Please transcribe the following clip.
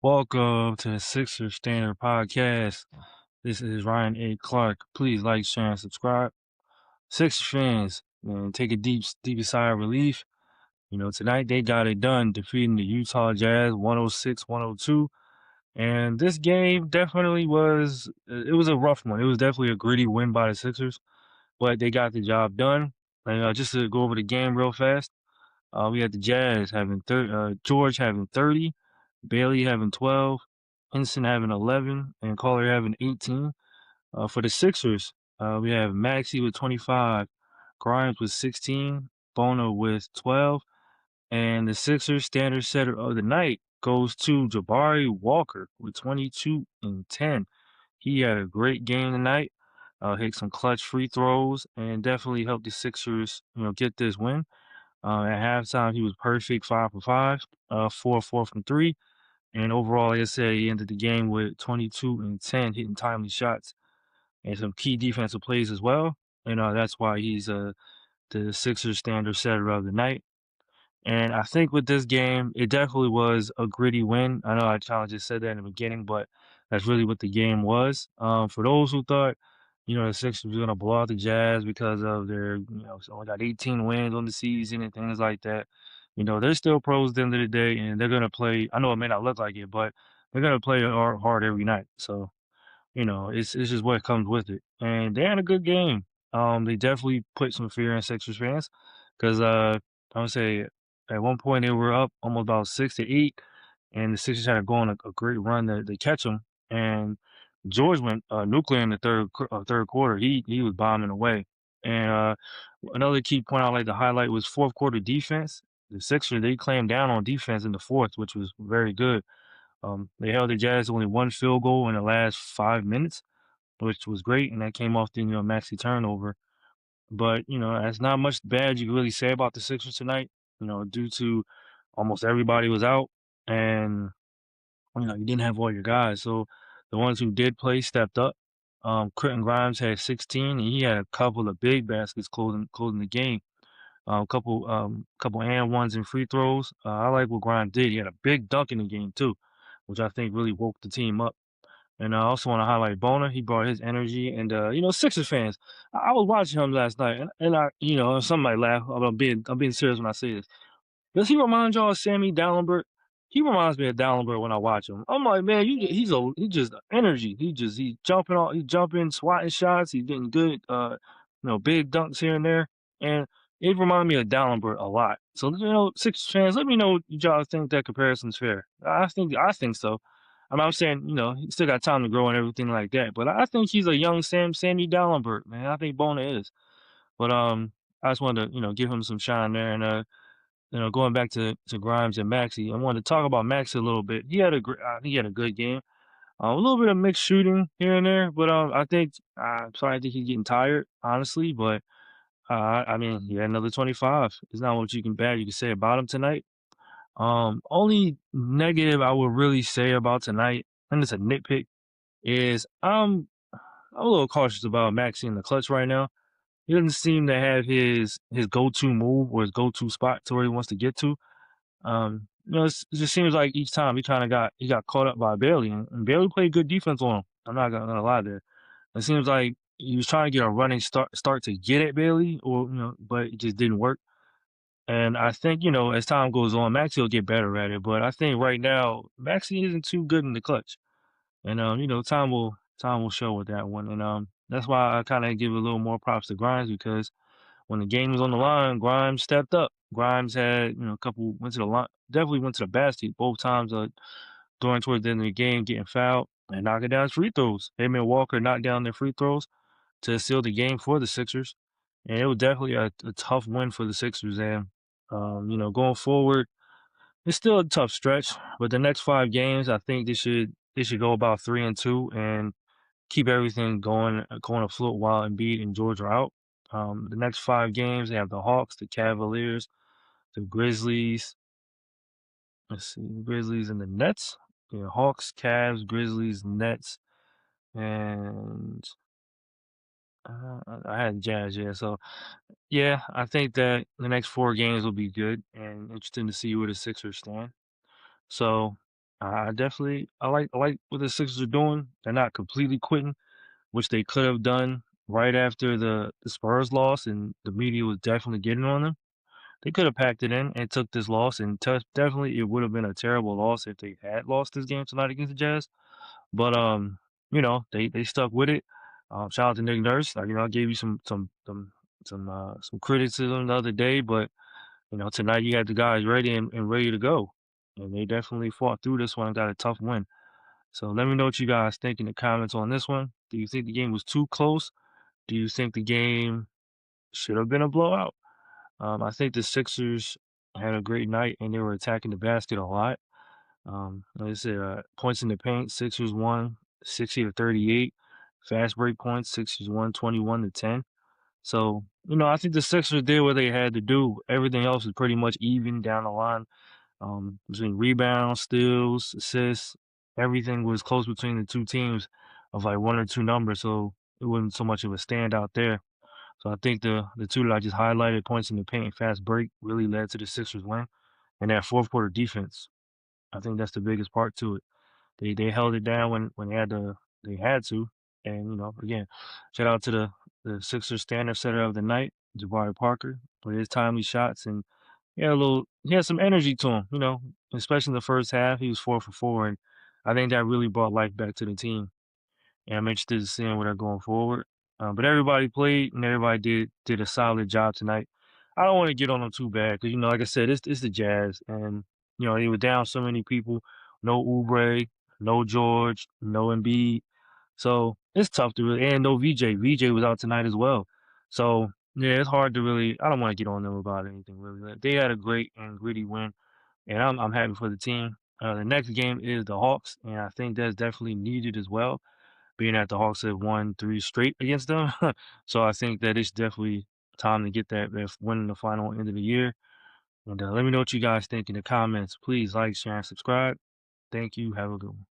Welcome to the Sixers Standard Podcast. This is Ryan A. Clark. Please like, share, and subscribe. Sixers fans, man, take a deep sigh of relief. Tonight they got it done, defeating the Utah Jazz 106-102. And this game definitely it was a rough one. It was definitely a gritty win by the Sixers, but they got the job done. And just to go over the game real fast, we had the Jazz having George having 30, Bailey having 12, Henson having 11, and Collier having 18. For the Sixers, we have Maxey with 25, Grimes with 16, Bono with 12, and the Sixers standard setter of the night goes to Jabari Walker with 22 and 10. He had a great game tonight. Hit some clutch free throws and definitely helped the Sixers, get this win. At halftime, he was perfect, 5 for 5, 4 from three, and overall, like I said, he ended the game with 22 and 10, hitting timely shots and some key defensive plays as well. And that's why he's the Sixers standard setter of the night. And I think with this game, it definitely was a gritty win. I know I kind of just said that in the beginning, but that's really what the game was. For those who thought, the Sixers were going to blow out the Jazz because of their, only got 18 wins on the season and things like that. They're still pros at the end of the day, and they're going to play. I know it may not look like it, but they're going to play hard every night. So it's just what comes with it. And they had a good game. They definitely put some fear in Sixers fans because I would say at one point they were up almost about 6-8, and the Sixers had to go on a great run to catch them. And George went nuclear in the third quarter. He was bombing away. And another key point I like to highlight was fourth quarter defense. The Sixers they clamped down on defense in the fourth, which was very good. They held the Jazz to only one field goal in the last 5 minutes, which was great, and that came off the Maxey turnover. But that's not much bad you can really say about the Sixers tonight. Due to almost everybody was out, and you didn't have all your guys. So the ones who did play stepped up. Quentin Grimes had 16, and he had a couple of big baskets closing the game. Couple and ones and free throws. I like what Grimes did. He had a big dunk in the game too, which I think really woke the team up. And I also want to highlight Bona. He brought his energy, and Sixers fans. I was watching him last night, and some might laugh. I'm being serious when I say this. Does he remind y'all of Sammy Dallenberg? He reminds me of Dallenberg when I watch him. I'm like, man, he just energy. He jumping all, he jumping, swatting shots. He's getting good, big dunks here and there, and it reminded me of Dallenberg a lot. So Sixers fans, let me know what y'all think that comparison's fair. I think so. I'm saying, he still got time to grow and everything like that, but I think he's a young Sammy Dallenberg, man. I think Bona is. But I just wanted to, give him some shine there, and going back to Grimes and Maxey, I wanted to talk about Maxey a little bit. He had a good game. A little bit of mixed shooting here and there, but I think he's getting tired, honestly. But I mean, he had another 25. It's not what you can say about him tonight. Only negative I would really say about tonight, and it's a nitpick, is I'm a little cautious about Maxey in the clutch right now. He doesn't seem to have his go-to move or his go-to spot to where he wants to get to. It just seems like each time he got caught up by Bailey, and Bailey played good defense on him. I'm not gonna lie there. It seems like he was trying to get a running start to get at Bailey, or but it just didn't work. And I think as time goes on, Maxie will get better at it. But I think right now Maxie isn't too good in the clutch, and time will show with that one. And that's why I kind of give a little more props to Grimes because when the game was on the line, Grimes stepped up. Grimes had, a couple went to the line, definitely went to the basket both times. During towards the end of the game, getting fouled and knocking down his free throws. Him and Walker knocked down their free throws to seal the game for the Sixers, and it was definitely a tough win for the Sixers. And going forward, it's still a tough stretch. But the next 5 games, I think they should go about 3-2 and keep everything going afloat while Embiid and George are out. The next 5 games, they have the Hawks, the Cavaliers, the Grizzlies. Let's see, Grizzlies and the Nets. Yeah, Hawks, Cavs, Grizzlies, Nets, and I had Jazz. Yeah, so yeah, I think that the next 4 games will be good and interesting to see where the Sixers stand. So I like what the Sixers are doing. They're not completely quitting, which they could have done right after the Spurs loss, and the media was definitely getting on them. They could have packed it in and took this loss, and definitely it would have been a terrible loss if they had lost this game tonight against the Jazz. But they stuck with it. Shout out to Nick Nurse. I gave you some criticism the other day, but tonight you had the guys ready and ready to go, and they definitely fought through this one and got a tough win. So let me know what you guys think in the comments on this one. Do you think the game was too close? Do you think the game should have been a blowout? I think the Sixers had a great night and they were attacking the basket a lot. Like I said, points in the paint, Sixers won 60 to 38. Fast break points, Sixers won 21 to 10. So, I think the Sixers did what they had to do. Everything else was pretty much even down the line. Between rebounds, steals, assists, everything was close between the two teams of like one or two numbers. So it wasn't so much of a standout there. So I think the two that I just highlighted, points in the paint and fast break, really led to the Sixers win. And that fourth quarter defense, I think that's the biggest part to it. They held it down when they had to. And again, shout out to the Sixers standard setter of the night, Jabari Parker, with his timely shots, and he had some energy to him, especially in the first half. He was 4 for 4, and I think that really brought life back to the team. And I'm interested in seeing where they're going forward. But everybody played and everybody did a solid job tonight. I don't want to get on them too bad because like I said, it's the Jazz, and they were down so many people. No Oubre, no George, no Embiid, so it's tough to really. And no VJ. VJ was out tonight as well. So yeah, it's hard to really. I don't want to get on them about anything really. They had a great and gritty win, and I'm happy for the team. The next game is the Hawks, and I think that's definitely needed as well, being that the Hawks have won 3 straight against them. So I think that it's definitely time to get that win in the final end of the year. And let me know what you guys think in the comments. Please like, share, and subscribe. Thank you. Have a good one.